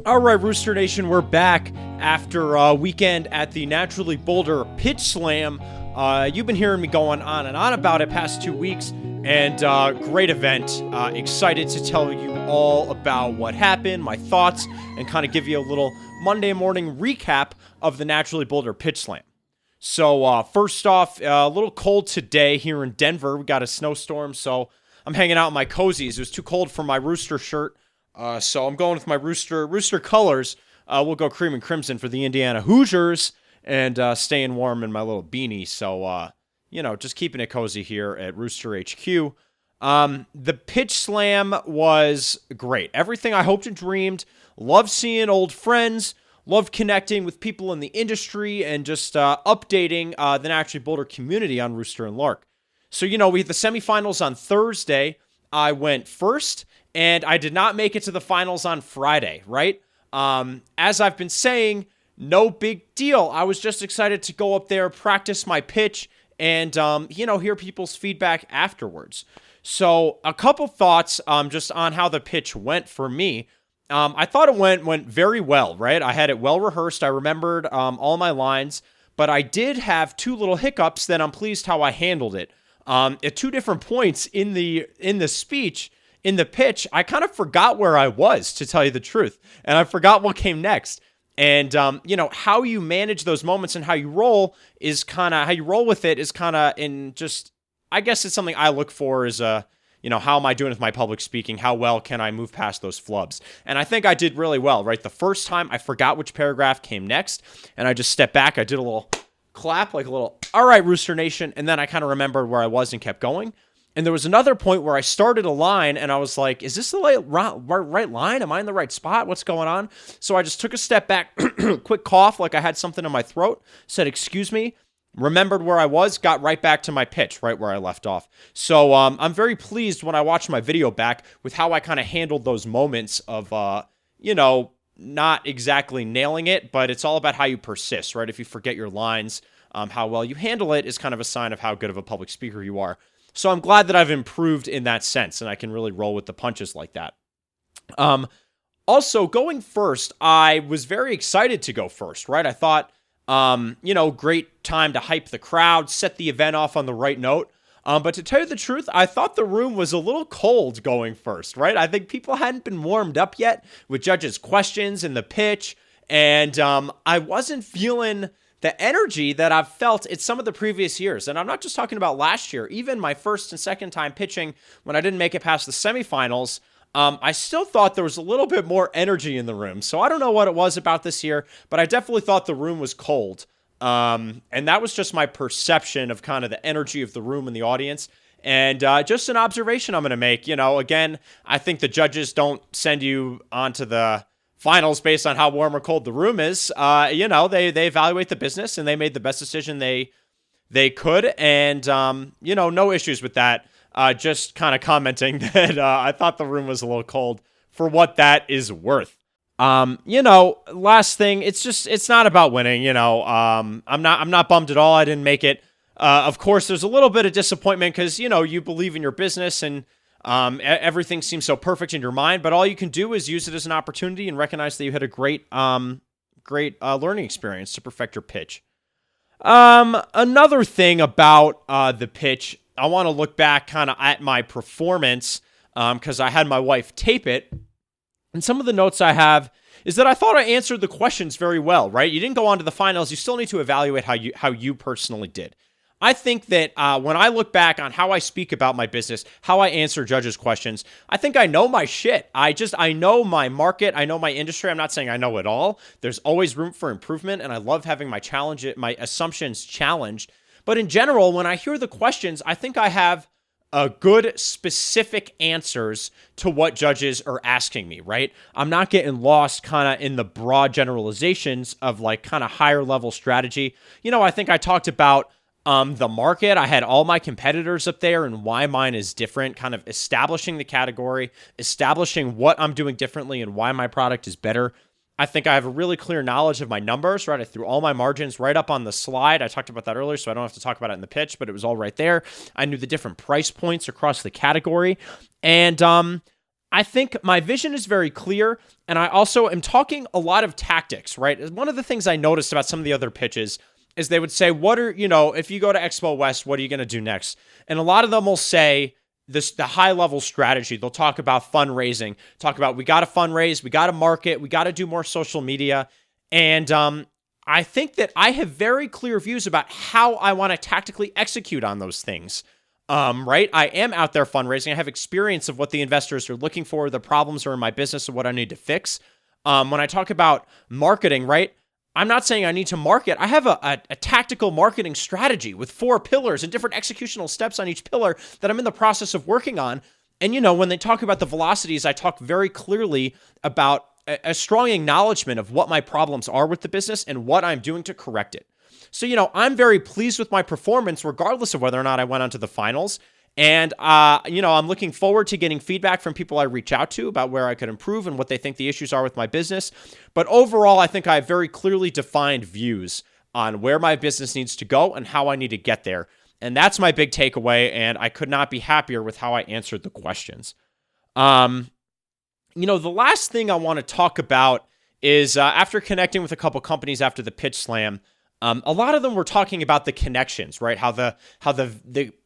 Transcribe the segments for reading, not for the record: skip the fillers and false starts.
All right, Rooster Nation, we're back after a weekend at the Naturally Boulder Pitch Slam. You've been hearing me going on and on about it past 2 weeks, and great event. Excited to tell you all about what happened, my thoughts, and kind of give you a little Monday morning recap of the Naturally Boulder Pitch Slam. So first off, a little cold today here in Denver. We got a snowstorm, so I'm hanging out in my cozies. It was too cold for my Rooster shirt. So I'm going with my Rooster colors. We'll go cream and crimson for the Indiana Hoosiers and staying warm in my little beanie. So, just keeping it cozy here at Rooster HQ. The Pitch Slam was great. Everything I hoped and dreamed. Loved seeing old friends. Loved connecting with people in the industry and just updating the Naturally Boulder community on Rooster and Lark. So, we had the semifinals on Thursday. I went first. And I did not make it to the finals on Friday, right? As I've been saying, no big deal. I was just excited to go up there, practice my pitch, and, hear people's feedback afterwards. So a couple thoughts just on how the pitch went for me. I thought it went very well, right? I had it well rehearsed. I remembered all my lines, but I did have two little hiccups that I'm pleased how I handled it. At two different points in the speech, in the pitch, I kind of forgot where I was, to tell you the truth. And I forgot what came next. And, how you manage those moments and how you roll with it is kind of in just, I guess it's something I look for is, how am I doing with my public speaking? How well can I move past those flubs? And I think I did really well, right? The first time I forgot which paragraph came next, and I just stepped back. I did a little clap, like a little, all right, Rooster Nation. And then I kind of remembered where I was and kept going. And there was another point where I started a line and I was like, is this the right line? Am I in the right spot? What's going on? So I just took a step back, quick cough, like I had something in my throat, said, excuse me, remembered where I was, got right back to my pitch, right where I left off. So I'm very pleased when I watch my video back with how I kind of handled those moments of, not exactly nailing it, but it's all about how you persist, right? If you forget your lines, how well you handle it is kind of a sign of how good of a public speaker you are. So I'm glad that I've improved in that sense, and I can really roll with the punches like that. Also, going first, I was very excited to go first, right? I thought, great time to hype the crowd, set the event off on the right note. But to tell you the truth, I thought the room was a little cold going first, right? I think people hadn't been warmed up yet with judges' questions and the pitch, and I wasn't feeling the energy that I've felt in some of the previous years. And I'm not just talking about last year. Even my first and second time pitching when I didn't make it past the semifinals, I still thought there was a little bit more energy in the room. So I don't know what it was about this year, but I definitely thought the room was cold. And that was just my perception of kind of the energy of the room and the audience. And just an observation I'm going to make. Again, I think the judges don't send you onto the finals based on how warm or cold the room is. They evaluate the business and they made the best decision they could. And, no issues with that. Just kind of commenting that I thought the room was a little cold for what that is worth. Last thing, it's not about winning, I'm not bummed at all. I didn't make it. Of course, there's a little bit of disappointment because, you believe in your business and everything seems so perfect in your mind, but all you can do is use it as an opportunity and recognize that you had a great learning experience to perfect your pitch. Another thing about the pitch, I want to look back kind of at my performance because I had my wife tape it, and some of the notes I have is that I thought I answered the questions very well, right? You didn't go on to the finals. You still need to evaluate how you personally did. I think that when I look back on how I speak about my business, how I answer judges' questions, I think I know my shit. I know my market. I know my industry. I'm not saying I know it all. There's always room for improvement, and I love having my assumptions challenged. But in general, when I hear the questions, I think I have good, specific answers to what judges are asking me, right? I'm not getting lost kind of in the broad generalizations of like kind of higher level strategy. I think I talked about the market. I had all my competitors up there and why mine is different, kind of establishing the category, establishing what I'm doing differently and why my product is better. I think I have a really clear knowledge of my numbers, right? I threw all my margins right up on the slide. I talked about that earlier, so I don't have to talk about it in the pitch, but it was all right there. I knew the different price points across the category. And I think my vision is very clear, and I also am talking a lot of tactics, right? One of the things I noticed about some of the other pitches is they would say, if you go to Expo West, what are you going to do next? And a lot of them will say the high level strategy. They'll talk about fundraising, talk about we got to fundraise, we got to market, we got to do more social media. And I think that I have very clear views about how I want to tactically execute on those things. Right? I am out there fundraising. I have experience of what the investors are looking for, the problems are in my business and what I need to fix. When I talk about marketing, right? I'm not saying I need to market. I have a tactical marketing strategy with 4 pillars and different executional steps on each pillar that I'm in the process of working on. And, when they talk about the velocities, I talk very clearly about a strong acknowledgement of what my problems are with the business and what I'm doing to correct it. So, I'm very pleased with my performance, regardless of whether or not I went on to the finals. And, I'm looking forward to getting feedback from people I reach out to about where I could improve and what they think the issues are with my business. But overall, I think I have very clearly defined views on where my business needs to go and how I need to get there. And that's my big takeaway. And I could not be happier with how I answered the questions. The last thing I want to talk about is after connecting with a couple companies after the Pitch Slam, a lot of them were talking about the connections, right? How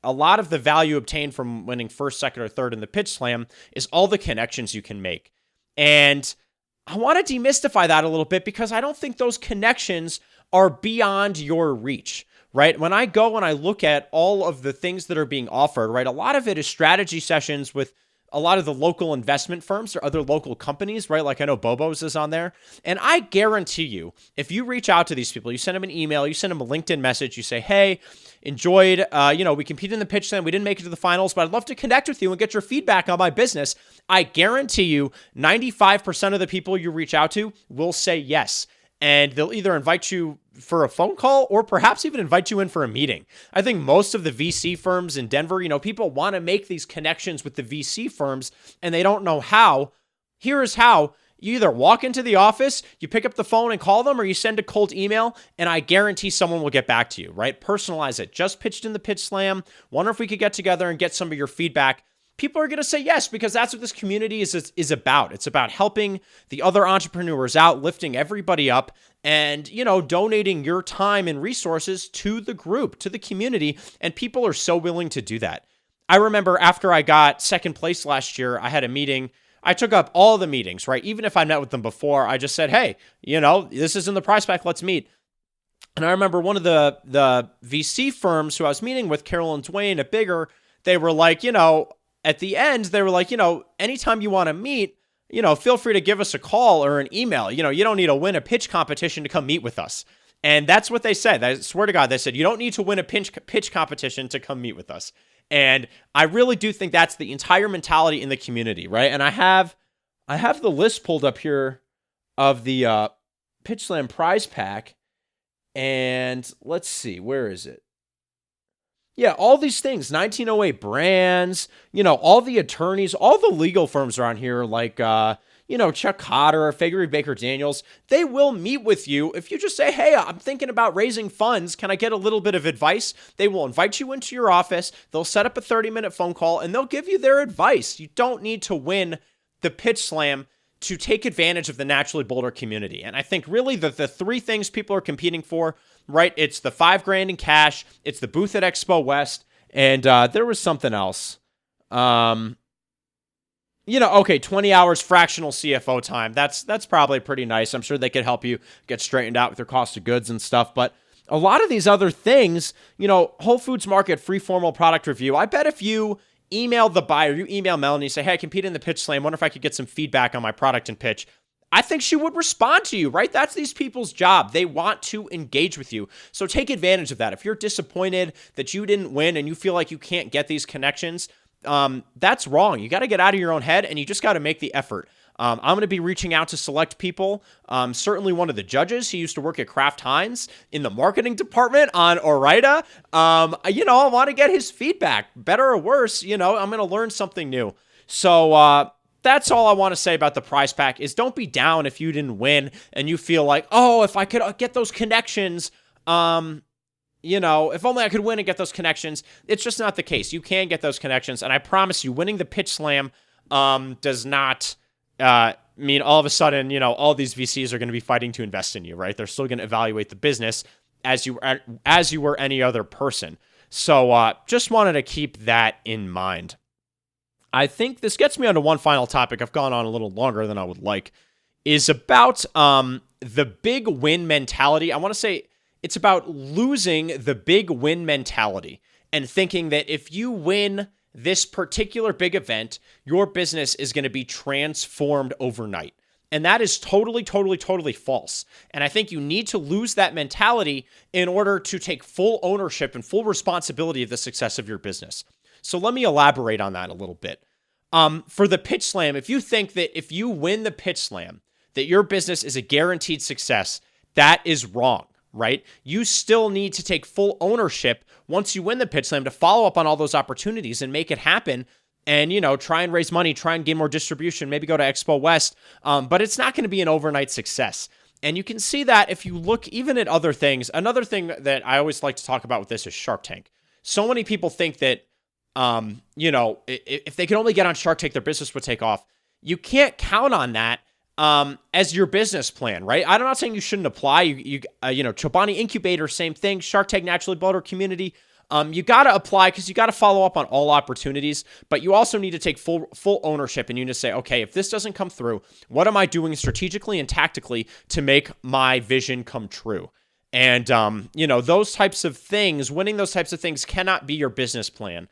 a lot of the value obtained from winning first, second, or third in the Pitch Slam is all the connections you can make. And I want to demystify that a little bit because I don't think those connections are beyond your reach, right? When I go and I look at all of the things that are being offered, right, a lot of it is strategy sessions with a lot of the local investment firms or other local companies, right? Like I know Bobo's is on there. And I guarantee you, if you reach out to these people, you send them an email, you send them a LinkedIn message, you say, hey, enjoyed, we competed in the Pitch Slam, we didn't make it to the finals, but I'd love to connect with you and get your feedback on my business. I guarantee you 95% of the people you reach out to will say yes. And they'll either invite you for a phone call or perhaps even invite you in for a meeting. I think most of the VC firms in Denver, people want to make these connections with the VC firms and they don't know how. Here is how. You either walk into the office, you pick up the phone and call them, or you send a cold email, and I guarantee someone will get back to you, right? Personalize it. Just pitched in the Pitch Slam. Wonder if we could get together and get some of your feedback. People are going to say yes, because that's what this community is about. It's about helping the other entrepreneurs out, lifting everybody up, and, donating your time and resources to the group, to the community, and people are so willing to do that. I remember after I got second place last year, I had a meeting. I took up all the meetings, right? Even if I met with them before, I just said, hey, this is in the prize pack, let's meet. And I remember one of the VC firms who I was meeting with, Carol and Dwayne at Bigger, they were like, at the end, they were like, anytime you want to meet, feel free to give us a call or an email. You don't need to win a pitch competition to come meet with us. And that's what they said. I swear to God, they said, you don't need to win a pitch competition to come meet with us. And I really do think that's the entire mentality in the community, right? And I have the list pulled up here of the Pitch Slam prize pack. And let's see, where is it? Yeah, all these things, 1908 brands, all the attorneys, all the legal firms around here, like, Chuck Cotter, Fagery Baker Daniels, they will meet with you. If you just say, hey, I'm thinking about raising funds, can I get a little bit of advice? They will invite you into your office. They'll set up a 30-minute phone call and they'll give you their advice. You don't need to win the Pitch Slam to take advantage of the Naturally Boulder community. And I think really the 3 things people are competing for, right? It's the $5,000 in cash. It's the booth at Expo West. And there was something else. 20 hours fractional CFO time. That's probably pretty nice. I'm sure they could help you get straightened out with your cost of goods and stuff. But a lot of these other things, Whole Foods Market, free formal product review. I bet if you email the buyer, you email Melanie, say, hey, I compete in the Pitch Slam. Wonder if I could get some feedback on my product and pitch. I think she would respond to you, right? That's these people's job. They want to engage with you. So take advantage of that. If you're disappointed that you didn't win and you feel like you can't get these connections, that's wrong. You got to get out of your own head and you just got to make the effort. I'm going to be reaching out to select people. Certainly one of the judges, he used to work at Kraft Heinz in the marketing department on Orida. I want to get his feedback, better or worse. I'm going to learn something new. So that's all I want to say about the prize pack is don't be down if you didn't win and you feel like, oh, if I could get those connections, if only I could win and get those connections. It's just not the case. You can get those connections. And I promise you, winning the Pitch Slam does not mean all of a sudden, all these VCs are going to be fighting to invest in you, right? They're still going to evaluate the business as you were any other person. So just wanted to keep that in mind. I think this gets me onto one final topic. I've gone on a little longer than I would like, is about the big win mentality. I want to say it's about losing the big win mentality and thinking that if you win this particular big event, your business is going to be transformed overnight. And that is totally, totally, totally false. And I think you need to lose that mentality in order to take full ownership and full responsibility of the success of your business. So let me elaborate on that a little bit. For the Pitch Slam, if you think that if you win the Pitch Slam, that your business is a guaranteed success, that is wrong, right? You still need to take full ownership once you win the Pitch Slam to follow up on all those opportunities and make it happen. And, try and raise money, try and gain more distribution, maybe go to Expo West. But it's not going to be an overnight success. And you can see that if you look even at other things. Another thing that I always like to talk about with this is Shark Tank. So many people think that, if they could only get on Shark Tank, their business would take off. You can't count on that as your business plan, right? I'm not saying you shouldn't apply. Chobani Incubator, same thing. Shark Tank, Naturally Boulder Community. You got to apply because you got to follow up on all opportunities, but you also need to take full ownership, and you need to say, okay, if this doesn't come through, what am I doing strategically and tactically to make my vision come true? And, those types of things, winning those types of things cannot be your business plan.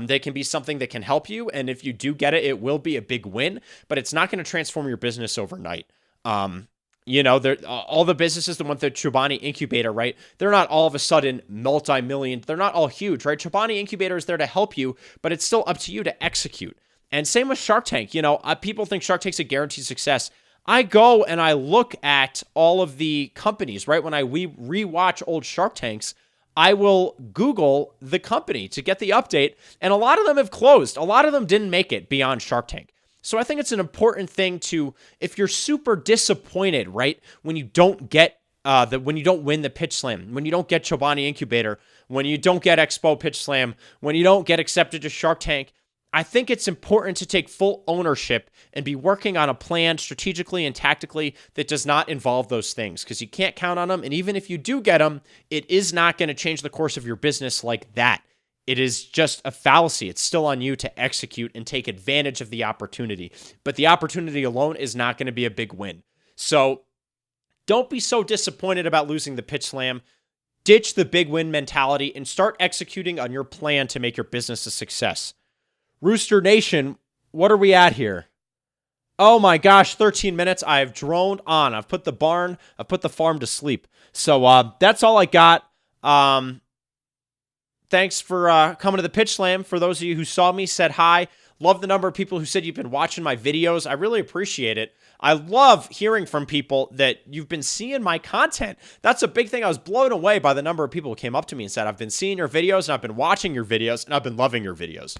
They can be something that can help you, and if you do get it, it will be a big win, but it's not going to transform your business overnight. All the businesses that went through Chobani Incubator, right? They're not all of a sudden multi-million. They're not all huge, right? Chobani Incubator is there to help you, but it's still up to you to execute. And same with Shark Tank. People think Shark Tank's a guaranteed success. I go and I look at all of the companies, right? When I rewatch old Shark Tanks, I will Google the company to get the update, and a lot of them have closed. A lot of them didn't make it beyond Shark Tank. So I think it's an important thing to, if you're super disappointed, right, when you don't get when you don't win the Pitch Slam, when you don't get Chobani Incubator, when you don't get Expo Pitch Slam, when you don't get accepted to Shark Tank, I think it's important to take full ownership and be working on a plan strategically and tactically that does not involve those things, because you can't count on them. And even if you do get them, it is not going to change the course of your business like that. It is just a fallacy. It's still on you to execute and take advantage of the opportunity. But the opportunity alone is not going to be a big win. So don't be so disappointed about losing the Pitch Slam. Ditch the big win mentality and start executing on your plan to make your business a success. Rooster Nation, what are we at here? Oh my gosh, 13 minutes. I've droned on. I've put the farm to sleep. So that's all I got. Thanks for coming to the Pitch Slam. For those of you who saw me, said hi. Love the number of people who said you've been watching my videos. I really appreciate it. I love hearing from people that you've been seeing my content. That's a big thing. I was blown away by the number of people who came up to me and said, I've been seeing your videos, and I've been watching your videos, and I've been loving your videos.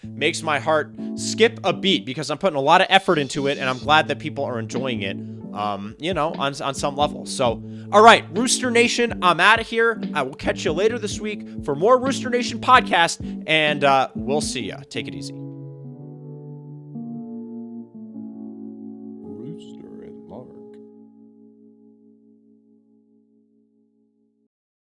Makes my heart skip a beat because I'm putting a lot of effort into it, and I'm glad that people are enjoying it, on some level. So, all right, Rooster Nation, I'm out of here. I will catch you later this week for more Rooster Nation podcast, and we'll see ya. Take it easy.